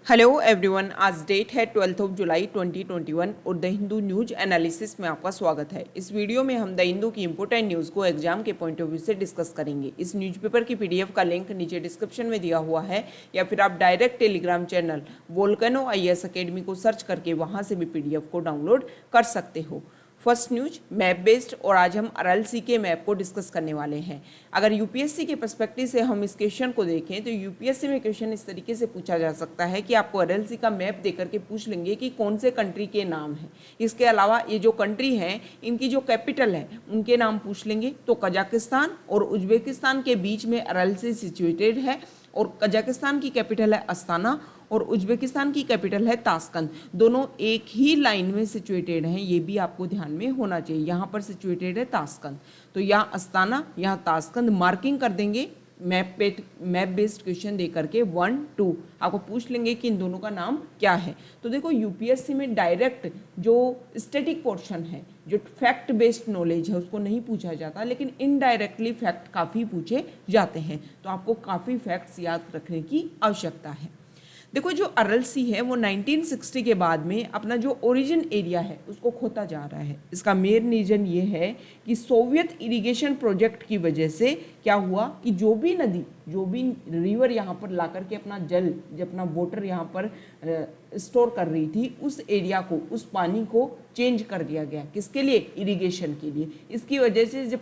Hello everyone, आज date है 12 जुलाई 2021 और द हिंदू न्यूज एनालिसिस में आपका स्वागत है। इस वीडियो में हम द हिंदू की इंपॉर्टेंट न्यूज़ को एग्जाम के पॉइंट ऑफ व्यू से डिस्कस करेंगे। इस न्यूज़पेपर की पीडीएफ का लिंक नीचे डिस्क्रिप्शन में दिया हुआ है या फिर आप direct Telegram channel volcano IAS academy को सर्च करके वहाँ से भी पीडीएफ को डाउनलोड कर सकते हो। फर्स्ट न्यूज मैप बेस्ड, और आज हम RLC के मैप को डिस्कस करने वाले हैं। अगर यूपीएससी के पर्सपेक्टिव से हम इस क्वेश्चन को देखें तो यूपीएससी में क्वेश्चन इस तरीके से पूछा जा सकता है कि आपको RLC का मैप देकर के पूछ लेंगे कि कौन से कंट्री के नाम हैं। इसके अलावा ये जो कंट्री हैं इनकी जो कैपिटल है उनके नाम पूछ लेंगे। तो कजाकिस्तान और उज्बेकिस्तान के बीच में RLC सिचुएटेड है और कजाकिस्तान की कैपिटल है अस्ताना और उज्बेकिस्तान की कैपिटल है ताशकंद। दोनों एक ही लाइन में सिचुएटेड हैं, ये भी आपको ध्यान में होना चाहिए। यहाँ पर सिचुएटेड है ताशकंद, तो यहाँ अस्ताना यहाँ ताशकंद मार्किंग कर देंगे। मैप बेस्ड क्वेश्चन दे करके 1, 2 आपको पूछ लेंगे कि इन दोनों का नाम क्या है। तो देखो यूपीएससी में डायरेक्ट जो स्टैटिक पोर्शन है, जो फैक्ट बेस्ड नॉलेज है, उसको नहीं पूछा जाता, लेकिन इनडायरेक्टली फैक्ट काफ़ी पूछे जाते हैं। तो आपको काफ़ी फैक्ट्स याद रखने की आवश्यकता है। देखो जो RLC है वो 1960 के बाद में अपना जो ओरिजिन एरिया है उसको खोता जा रहा है। इसका मेन रीजन ये है कि सोवियत इरिगेशन प्रोजेक्ट की वजह से क्या हुआ कि जो भी नदी, जो भी रिवर यहाँ पर ला करके अपना जल, जब अपना वाटर यहाँ पर स्टोर कर रही थी, उस एरिया को, उस पानी को चेंज कर दिया गया। किसके लिए? इरिगेशन के लिए। इसकी वजह से जब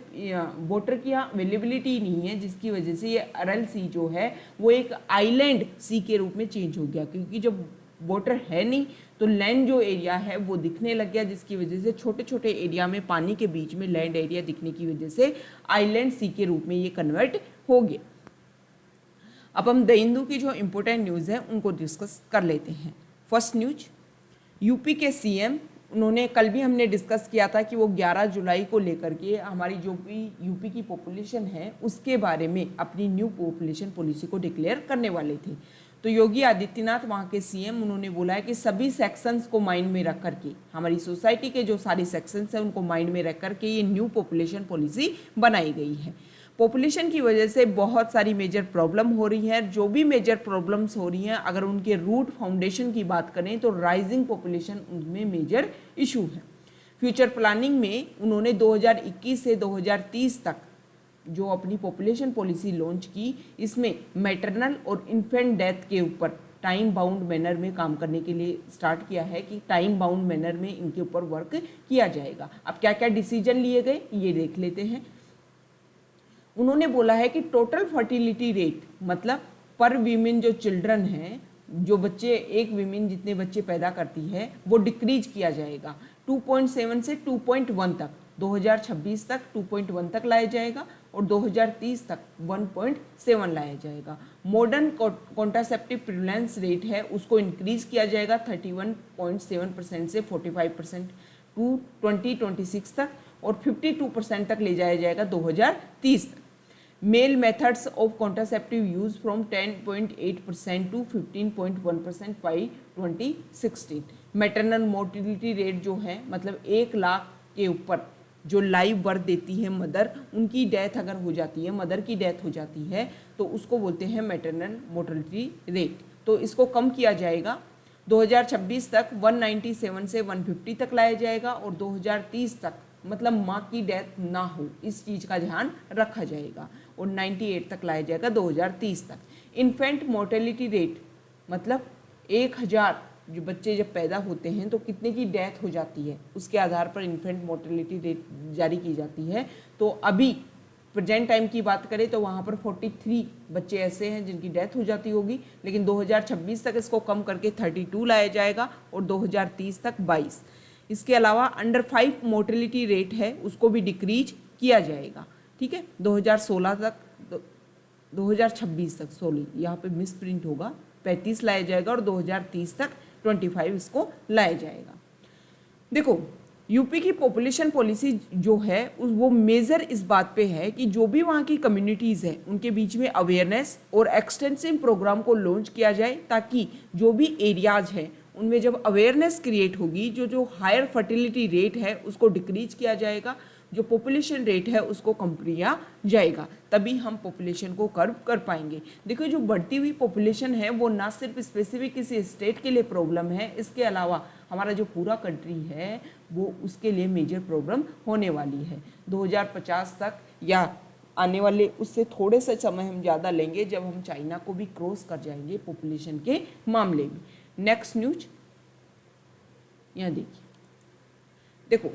वाटर की यहाँ अवेलेबिलिटी नहीं है, जिसकी वजह से ये RLC जो है वो एक आइलैंड सी के रूप में चेंज हो गया। क्योंकि जब वाटर है नहीं तो लैंड जो एरिया है वो दिखने लग गया, जिसकी वजह से छोटे छोटे एरिया में पानी के बीच में लैंड एरिया दिखने की वजह से आइलैंड सी के रूप में ये कन्वर्ट हो गया। अब हम द हिंदू की जो इम्पोर्टेंट न्यूज़ है उनको डिस्कस कर लेते हैं। फर्स्ट न्यूज, यूपी के CM, उन्होंने कल भी हमने डिस्कस किया था कि वो 11 जुलाई को लेकर के हमारी जो भी यूपी की पॉपुलेशन है उसके बारे में अपनी न्यू पॉपुलेशन पॉलिसी को डिक्लेयर करने वाले थे। तो योगी आदित्यनाथ वहाँ के CM, उन्होंने बोला है कि सभी सेक्शंस को माइंड में रख करके, हमारी सोसाइटी के जो सारे सेक्शंस हैं उनको माइंड में रख करके ये न्यू पॉपुलेशन पॉलिसी बनाई गई है। पॉपुलेशन की वजह से बहुत सारी मेजर प्रॉब्लम हो रही है। जो भी मेजर प्रॉब्लम्स हो रही हैं, अगर उनके रूट फाउंडेशन की बात करें तो राइजिंग पॉपुलेशन उनमें मेजर इशू है। फ्यूचर प्लानिंग में उन्होंने 2021 से 2030 तक जो अपनी पॉपुलेशन पॉलिसी लॉन्च की, इसमें मैटरनल और इन्फेंट डेथ के ऊपर टाइम बाउंड मैनर में काम करने के लिए स्टार्ट किया है कि टाइम बाउंड मैनर में इनके ऊपर वर्क किया जाएगा। अब क्या क्या डिसीजन लिए गए ये देख लेते हैं। उन्होंने बोला है कि टोटल फर्टिलिटी रेट, मतलब पर वीमेन जो चिल्ड्रन हैं, जो बच्चे, एक वीमेन जितने बच्चे पैदा करती है, वो डिक्रीज किया जाएगा 2.7 से 2.1 तक। 2026 तक 2.1 तक लाया जाएगा और 2030 तक 1.7 लाया जाएगा। मॉडर्न कॉन्ट्रासेप्टिव प्रिवलेंस रेट है उसको इंक्रीज किया जाएगा 31.7% से 45% टू 2026 तक और 52% तक ले जाया जाएगा 2030 तक। Male methods of contraceptive use from 10.8% to 15.1% by 2016। Maternal mortality rate जो है, मतलब 1 लाख के ऊपर जो लाइव बर्थ देती है मदर, उनकी डेथ अगर हो जाती है, मदर की डेथ हो जाती है, तो उसको बोलते हैं मैटरनल मोर्टिलिटी रेट। तो इसको कम किया जाएगा 2026 तक 197 से 150 तक लाया जाएगा और 2030 तक, मतलब माँ की डेथ ना हो, इस चीज़ का ध्यान रखा जाएगा और 98 तक लाया जाएगा 2030 तक। इन्फेंट मोर्टेलिटी रेट, मतलब 1000 जो बच्चे जब पैदा होते हैं तो कितने की डेथ हो जाती है, उसके आधार पर इन्फेंट मोर्टेलिटी रेट जारी की जाती है। तो अभी प्रेजेंट टाइम की बात करें तो वहाँ पर 43 बच्चे ऐसे हैं जिनकी डेथ हो जाती होगी, लेकिन 2026 तक इसको कम करके 32 लाया जाएगा और 2030 तक 22। इसके अलावा अंडर 5 मोर्टेलिटी रेट है उसको भी डिक्रीज किया जाएगा। ठीक है, 2016 तक, 2026 तक, सॉरी यहाँ पे मिस प्रिंट होगा, 35 लाया जाएगा और 2030 तक 25 इसको लाया जाएगा। देखो यूपी की पॉपुलेशन पॉलिसी जो है वो मेजर इस बात पे है कि जो भी वहाँ की कम्युनिटीज़ हैं उनके बीच में अवेयरनेस और एक्सटेंसिव प्रोग्राम को लॉन्च किया जाए, ताकि जो भी एरियाज हैं उनमें जब अवेयरनेस क्रिएट होगी, जो हायर फर्टिलिटी रेट है उसको डिक्रीज किया जाएगा। जो पॉपुलेशन रेट है उसको कम किया जाएगा, तभी हम पॉपुलेशन को कर्व कर पाएंगे। देखो जो बढ़ती हुई पॉपुलेशन है वो ना सिर्फ स्पेसिफिक किसी स्टेट के लिए प्रॉब्लम है, इसके अलावा हमारा जो पूरा कंट्री है वो उसके लिए मेजर प्रॉब्लम होने वाली है। 2050 तक या आने वाले उससे थोड़े से समय हम ज़्यादा लेंगे जब हम चाइना को भी क्रॉस कर जाएंगे पॉपुलेशन के मामले में। नेक्स्ट न्यूज यहाँ देखिए, देखो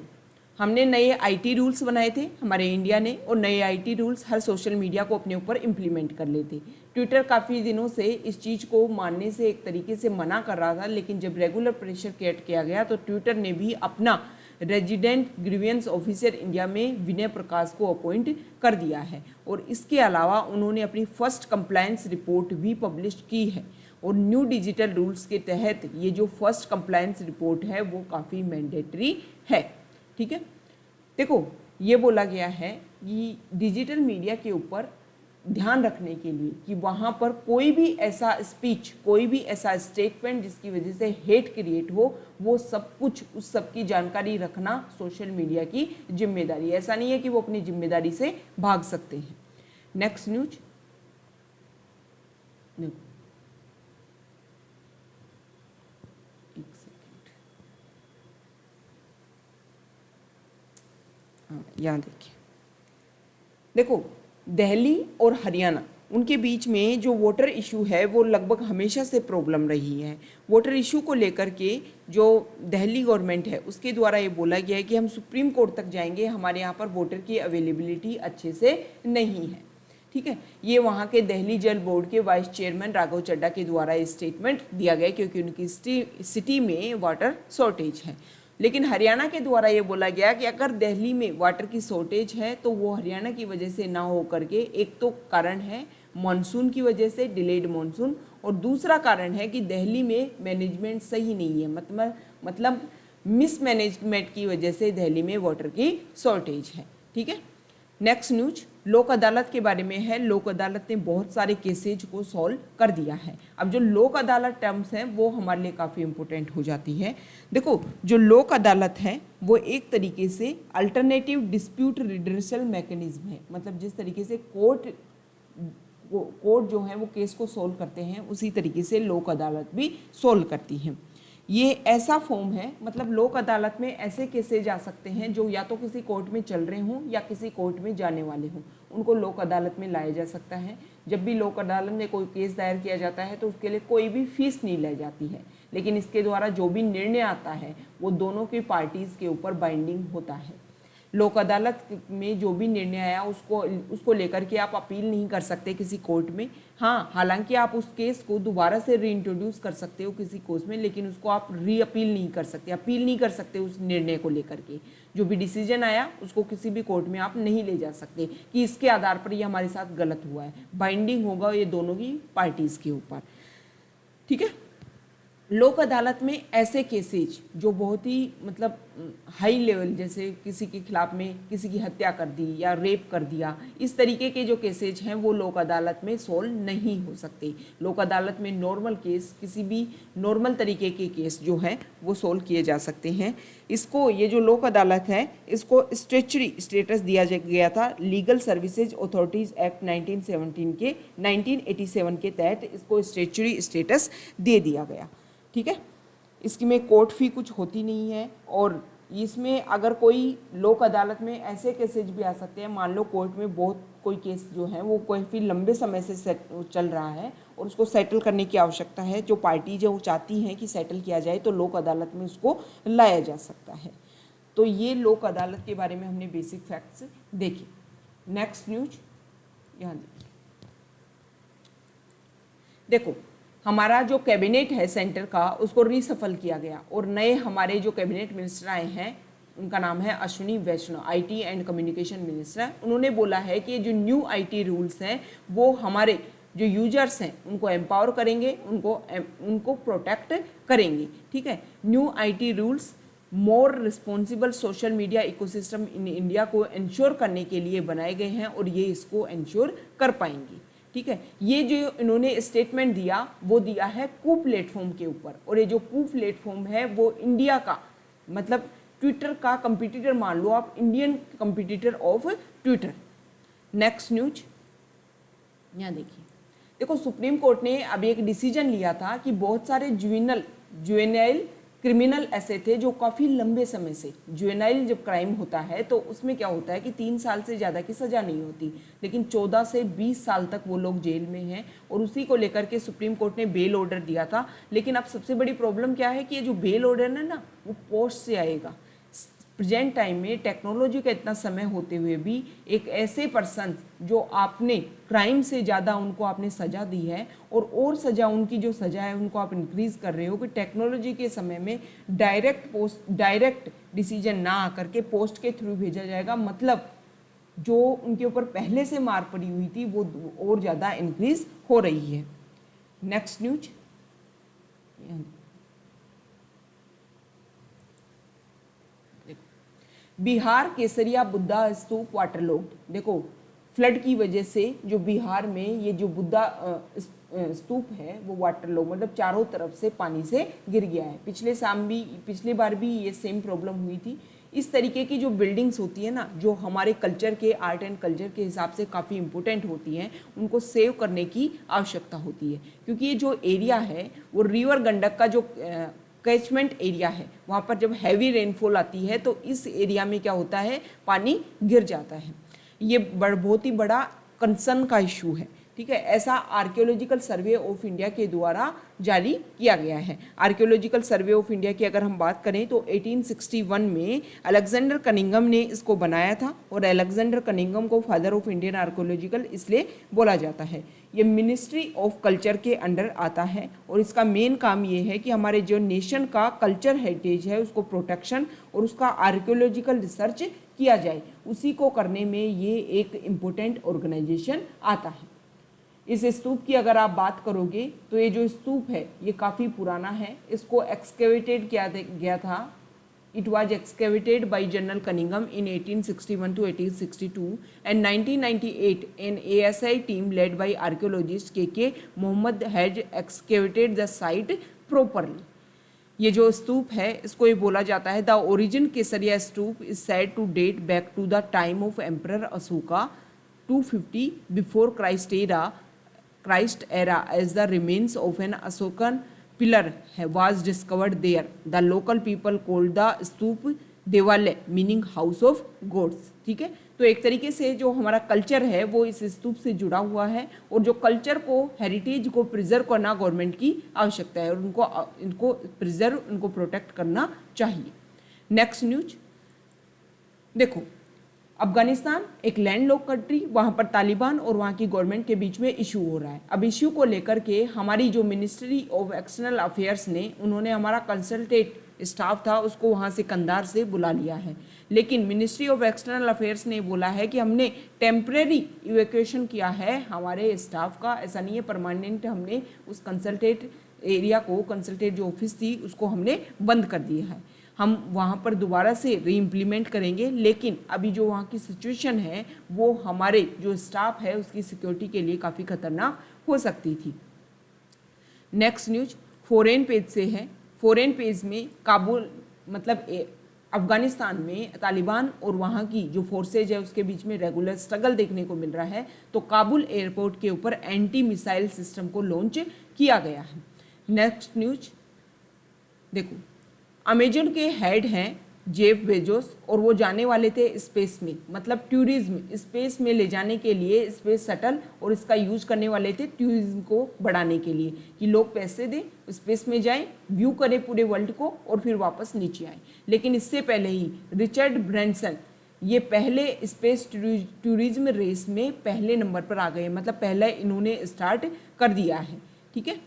हमने नए आईटी रूल्स बनाए थे हमारे इंडिया ने, और नए IT rules her social media को अपने ऊपर इम्प्लीमेंट कर लेते। ट्विटर काफ़ी दिनों से इस चीज़ को मानने से एक तरीके से मना कर रहा था, लेकिन जब रेगुलर प्रेशर क्रिएट किया गया तो ट्विटर ने भी अपना रेजिडेंट ग्रीवियंस ऑफिसर इंडिया में विनय प्रकाश को अपॉइंट कर दिया है, और इसके अलावा उन्होंने अपनी फर्स्ट कंप्लायंस रिपोर्ट भी पब्लिश की है। और न्यू डिजिटल रूल्स के तहत ये जो फर्स्ट कंप्लायंस रिपोर्ट है वो काफ़ी मैंडेटरी है। ठीक है, देखो ये बोला गया है कि डिजिटल मीडिया के ऊपर ध्यान रखने के लिए कि वहाँ पर कोई भी ऐसा स्पीच, कोई भी ऐसा स्टेटमेंट जिसकी वजह से हेट क्रिएट हो, वो सब कुछ उस सब की जानकारी रखना सोशल मीडिया की जिम्मेदारी है। ऐसा नहीं है कि वो अपनी जिम्मेदारी से भाग सकते हैं। नेक्स्ट न्यूज, एक सेकेंड, हाँ यहाँ देखिए, देखो दिल्ली और हरियाणा उनके बीच में जो वोटर इशू है वो लगभग हमेशा से प्रॉब्लम रही है। वोटर इशू को लेकर के जो दिल्ली गवर्नमेंट है उसके द्वारा ये बोला गया है कि हम सुप्रीम कोर्ट तक जाएंगे, हमारे यहाँ पर वोटर की अवेलेबिलिटी अच्छे से नहीं है। ठीक है, ये वहाँ के दिल्ली जल बोर्ड के वाइस चेयरमैन राघव चड्ढा के द्वारा ये स्टेटमेंट दिया गया क्योंकि उनकी सिटी में वाटर शॉर्टेज है। लेकिन हरियाणा के द्वारा ये बोला गया कि अगर दिल्ली में वाटर की शॉर्टेज है तो वो हरियाणा की वजह से ना हो करके, एक तो कारण है मानसून की वजह से डिलेड मानसून, और दूसरा कारण है कि दिल्ली में मैनेजमेंट सही नहीं है, मतलब मिसमैनेजमेंट की वजह से दिल्ली में वाटर की शॉर्टेज है। ठीक है, नेक्स्ट न्यूज लोक अदालत के बारे में है। लोक अदालत ने बहुत सारे केसेज को सॉल्व कर दिया है। अब जो लोक अदालत टर्म्स हैं वो हमारे लिए काफ़ी इंपॉर्टेंट हो जाती है। देखो जो लोक अदालत है वो एक तरीके से अल्टरनेटिव डिस्प्यूट रिड्रेसल मैकेनिज्म है, मतलब जिस तरीके से कोर्ट जो है वो केस को सोल्व करते हैं उसी तरीके से लोक अदालत भी सोल्व करती है। ये ऐसा फॉर्म है, मतलब लोक अदालत में ऐसे केसेज आ सकते हैं जो या तो किसी कोर्ट में चल रहे हों या किसी कोर्ट में जाने वाले हों, उनको लोक अदालत में लाया जा सकता है। जब भी लोक अदालत में कोई केस दायर किया जाता है तो उसके लिए कोई भी फीस नहीं ली जाती है, लेकिन इसके द्वारा जो भी निर्णय आता है वो दोनों की पार्टीज़ के ऊपर बाइंडिंग होता है। लोक अदालत में जो भी निर्णय आया उसको लेकर के आप अपील नहीं कर सकते किसी कोर्ट में। हाँ, हालांकि आप उस केस को दोबारा से रीइंट्रोड्यूस कर सकते हो किसी कोर्ट में, लेकिन उसको आप अपील नहीं कर सकते उस निर्णय को लेकर के। जो भी डिसीजन आया उसको किसी भी कोर्ट में आप नहीं ले जा सकते कि इसके आधार पर ये हमारे साथ गलत हुआ है। बाइंडिंग होगा ये दोनों की पार्टीज़ के ऊपर। ठीक है, लोक अदालत में ऐसे केसेज जो बहुत ही मतलब हाई लेवल, जैसे किसी के खिलाफ में किसी की हत्या कर दी या रेप कर दिया, इस तरीके के जो केसेज हैं वो लोक अदालत में सोल्व नहीं हो सकते। लोक अदालत में नॉर्मल केस, किसी भी नॉर्मल तरीके के केस जो है वो सोल्व किए जा सकते हैं। इसको, ये जो लोक अदालत है इसको स्टैट्यूटरी स्टेटस दिया गया था लीगल सर्विसेज अथॉरिटीज़ एक्ट 1987 के तहत इसको स्टैट्यूटरी स्टेटस दे दिया गया। ठीक है, इसकी में कोर्ट फी कुछ होती नहीं है, और इसमें अगर कोई लोक अदालत में ऐसे केसेज भी आ सकते हैं, मान लो कोर्ट में बहुत कोई केस जो है वो काफ़ी लंबे समय से चल रहा है और उसको सेटल करने की आवश्यकता है, जो पार्टी जो चाहती हैं कि सेटल किया जाए तो लोक अदालत में उसको लाया जा सकता है। तो ये लोक अदालत के बारे में हमने बेसिक फैक्ट्स देखे। नेक्स्ट न्यूज यहाँ देखो, हमारा जो कैबिनेट है सेंटर का उसको रीसफल किया गया और नए हमारे जो कैबिनेट मिनिस्टर आए हैं उनका नाम है अश्विनी वैष्णव, आईटी एंड कम्युनिकेशन मिनिस्टर। उन्होंने बोला है कि जो न्यू आईटी रूल्स हैं वो हमारे जो यूजर्स हैं उनको एम्पावर करेंगे, उनको प्रोटेक्ट करेंगे। ठीक है, new IT rules more responsible social media ecosystem in India को इंश्योर करने के लिए बनाए गए हैं और ये इसको इंश्योर कर पाएंगे। ठीक है, ये जो इन्होंने स्टेटमेंट दिया वो दिया है कू प्लेटफॉर्म के ऊपर, और ये जो कू प्लेटफॉर्म है वो इंडिया का, मतलब ट्विटर का कंपटीटर मान लो आप, Indian competitor of Twitter. Next news यहाँ देखिए, देखो सुप्रीम कोर्ट ने अभी एक डिसीजन लिया था कि बहुत सारे जुवेनाइल क्रिमिनल ऐसे थे जो काफ़ी लंबे समय से, जुवेनाइल जब क्राइम होता है तो उसमें क्या होता है कि 3 साल से ज़्यादा की सज़ा नहीं होती, लेकिन 14 से 20 साल तक वो लोग जेल में हैं, और उसी को लेकर के सुप्रीम कोर्ट ने बेल ऑर्डर दिया था। लेकिन अब सबसे बड़ी प्रॉब्लम क्या है कि ये जो बेल ऑर्डर है ना, वो पोस्ट से आएगा। प्रेजेंट टाइम में टेक्नोलॉजी का इतना समय होते हुए भी एक ऐसे पर्सन जो आपने क्राइम से ज़्यादा उनको आपने सज़ा दी है, और सज़ा, उनकी जो सज़ा है उनको आप इंक्रीज़ कर रहे हो कि टेक्नोलॉजी के समय में डायरेक्ट डिसीजन ना आकर के पोस्ट के थ्रू भेजा जाएगा। मतलब जो उनके ऊपर पहले से मार पड़ी हुई थी वो और ज़्यादा इंक्रीज हो रही है। नेक्स्ट न्यूज, बिहार केसरिया बुद्धा स्तूप वाटरलॉग्ड। देखो फ्लड की वजह से जो बिहार में ये जो बुद्धा स्तूप है वो वाटरलॉग, मतलब चारों तरफ से पानी से गिर गया है। पिछले बार भी ये सेम प्रॉब्लम हुई थी। इस तरीके की जो बिल्डिंग्स होती है ना, जो हमारे कल्चर के, आर्ट एंड कल्चर के हिसाब से काफ़ी इंपॉर्टेंट होती हैं, उनको सेव करने की आवश्यकता होती है, क्योंकि ये जो एरिया है वो रिवर गंडक का जो कैचमेंट एरिया है, वहाँ पर जब हैवी रेनफॉल आती है तो इस एरिया में क्या होता है, पानी गिर जाता है। ये बहुत ही बड़ा कंसर्न का इशू है, ठीक है। ऐसा आर्कियोलॉजिकल सर्वे ऑफ इंडिया के द्वारा जारी किया गया है। आर्कियोलॉजिकल सर्वे ऑफ इंडिया की अगर हम बात करें तो 1861 में अलेक्जेंडर कनिंघम ने इसको बनाया था, और अलेक्जेंडर कनिंघम को फादर ऑफ इंडियन आर्कियोलॉजिकल इसलिए बोला जाता है। ये मिनिस्ट्री ऑफ कल्चर के अंडर आता है, और इसका मेन काम ये है कि हमारे जो नेशन का कल्चर हेरिटेज है उसको प्रोटेक्शन और उसका आर्कियोलॉजिकल रिसर्च किया जाए, उसी को करने में ये एक इम्पोर्टेंट ऑर्गेनाइजेशन आता है। इस स्तूप की अगर आप बात करोगे तो ये जो स्तूप है ये काफ़ी पुराना है। इसको एक्सकेवेटेड किया गया था। It was excavated bye general Cunningham in 1861 to 1862 and 1998 an ASI team led by archaeologist KK Mohammed had excavated the site properly। ये जो स्तूप है इसको ये बोला जाता है the origin Kesariya stupa is said to date back to the time of Emperor Ashoka 250 before Christ era as the remains of an Ashokan pillar was discovered there. The local people called the स्तूप देवालय meaning house of gods। ठीक है, तो एक तरीके से जो हमारा culture है वो इस स्तूप से जुड़ा हुआ है, और जो कल्चर को, हेरिटेज को प्रिजर्व करना गवर्नमेंट की आवश्यकता है, और इनको प्रिजर्व, इनको प्रोटेक्ट करना चाहिए। नेक्स्ट न्यूज देखो, अफगानिस्तान एक लैंडलॉक कंट्री, वहाँ पर तालिबान और वहाँ की गवर्नमेंट के बीच में इशू हो रहा है। अब इशू को लेकर के हमारी जो मिनिस्ट्री ऑफ एक्सटर्नल अफेयर्स ने, उन्होंने हमारा कंसल्टेट स्टाफ था उसको वहाँ से कंधार से बुला लिया है, लेकिन मिनिस्ट्री ऑफ एक्सटर्नल अफेयर्स ने बोला है कि हमने टेम्परेरी इवैक्यूएशन किया है हमारे स्टाफ का, ऐसा नहीं है परमानेंट। हमने उस कंसल्टेट एरिया को, कंसल्टेट जो ऑफिस थी उसको हमने बंद कर दिया है। हम वहाँ पर दोबारा से रीइम्प्लीमेंट करेंगे, लेकिन अभी जो वहाँ की सिचुएशन है वो हमारे जो स्टाफ है उसकी सिक्योरिटी के लिए काफ़ी खतरनाक हो सकती थी। नेक्स्ट न्यूज फॉरेन पेज से है। फॉरेन पेज में काबुल, मतलब अफगानिस्तान में तालिबान और वहाँ की जो फोर्सेज है उसके बीच में रेगुलर स्ट्रगल देखने को मिल रहा है, तो काबुल एयरपोर्ट के ऊपर एंटी मिसाइल सिस्टम को लॉन्च किया गया है। नेक्स्ट न्यूज देखो, अमेजन के हेड हैं जेफ बेजोस, और वो जाने वाले थे स्पेस में, मतलब टूरिज्म, स्पेस में ले जाने के लिए स्पेस शटल, और इसका यूज करने वाले थे टूरिज्म को बढ़ाने के लिए, कि लोग पैसे दें, स्पेस में जाएं, व्यू करें पूरे वर्ल्ड को और फिर वापस नीचे आएं। लेकिन इससे पहले ही रिचर्ड ब्रैंसन ये पहले स्पेस टूरिज्म रेस में पहले नंबर पर आ गए, मतलब पहले इन्होंने स्टार्ट कर दिया है। ठीक है,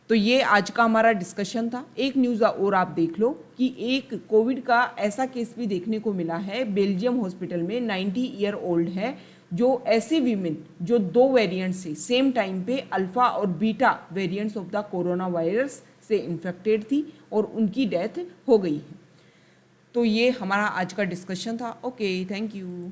तो ये आज का हमारा डिस्कशन था। एक न्यूज़ और आप देख लो कि एक कोविड का ऐसा केस भी देखने को मिला है बेल्जियम हॉस्पिटल में। 90 ईयर ओल्ड है, जो ऐसे वीमेन जो 2 वेरिएंट से सेम टाइम पे अल्फा और beta variants of the corona virus से इन्फेक्टेड थी और उनकी डेथ हो गई है। तो ये हमारा आज का डिस्कशन था। Okay, thank you.